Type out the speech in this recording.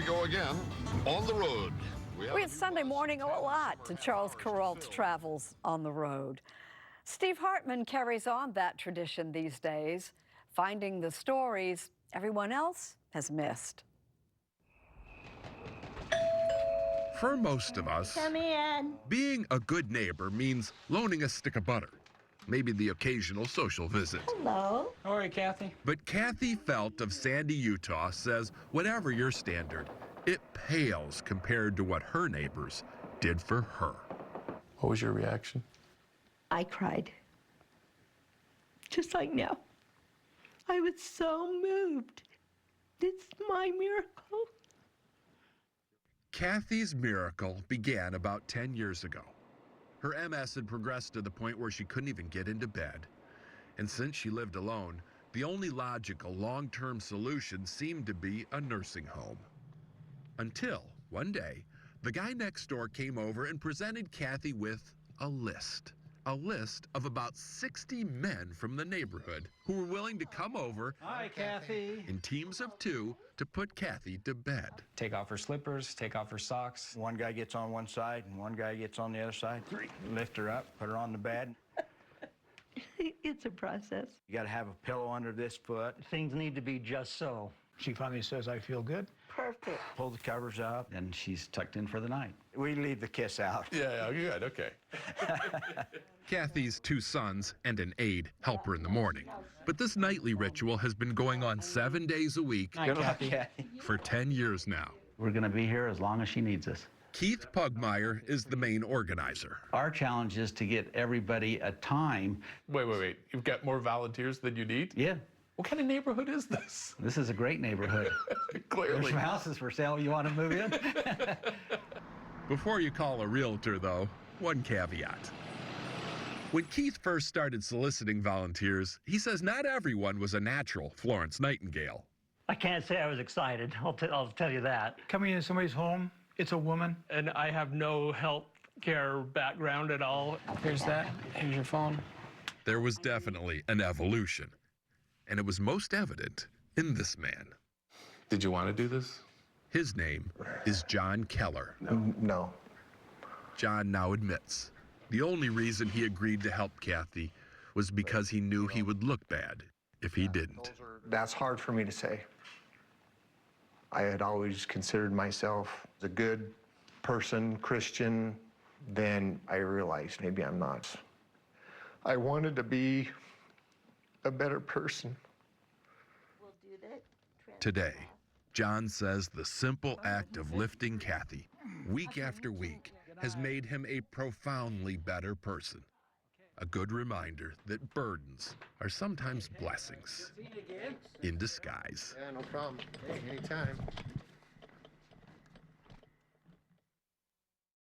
go again, on the road. We had Sunday morning a lot to Charles Kuralt's travels on the road. Steve Hartman carries on that tradition these days, finding the stories everyone else has missed. For most of us, Come in. being a good neighbor means loaning a stick of butter, maybe the occasional social visit. Hello. How are you, Kathy? But Kathy Felt of Sandy, Utah says whatever your standard, it pales compared to what her neighbors did for her. What was your reaction? I cried. Just like now. I was so moved. It's my miracle. Kathy's miracle began about 10 years ago. Her MS had progressed to the point where she couldn't even get into bed. And since she lived alone, the only logical long-term solution seemed to be a nursing home. Until one day, the guy next door came over and presented Kathy with a list of about 60 men from the neighborhood who were willing to come over. Hi, Kathy. In teams of 2 to put Kathy to bed. Take off her slippers, take off her socks. One guy gets on one side and one guy gets on the other side. Lift her up, put her on the bed. It's a process. You got to have a pillow under this foot. Things need to be just so. She finally says, I feel good. Perfect. Pull the covers up. And she's tucked in for the night. We leave the kiss out. Yeah, good, okay. Kathy's 2 sons and an aide help her in the morning. But this nightly ritual has been going on 7 days a week Hi, Kathy. for 10 years now. We're going to be here as long as she needs us. Keith Pugmire is the main organizer. Our challenge is to get everybody a time. Wait. You've got more volunteers than you need? Yeah, What kind of neighborhood is this? this is a great neighborhood. There's Clearly. some houses for sale. You want to move in? Before you call a realtor, though, one caveat. When Keith first started soliciting volunteers, he says not everyone was a natural Florence Nightingale. I can't say I was excited. I'll tell you that. Coming into somebody's home, it's a woman. And I have no health care background at all. Here's that. Here's your phone. There was definitely an evolution, and it was most evident in this man. Did you want to do this? His name is John Keller. No. John now admits the only reason he agreed to help Kathy was because he knew he would look bad if he didn't. That's hard for me to say. I had always considered myself a good person, Christian. Then I realized maybe I'm not. I wanted to be a better person. We'll do that. Today, John says the simple act of lifting Kathy week after week has made him a profoundly better person. A good reminder that burdens are sometimes blessings in disguise. Yeah, no problem. Anytime.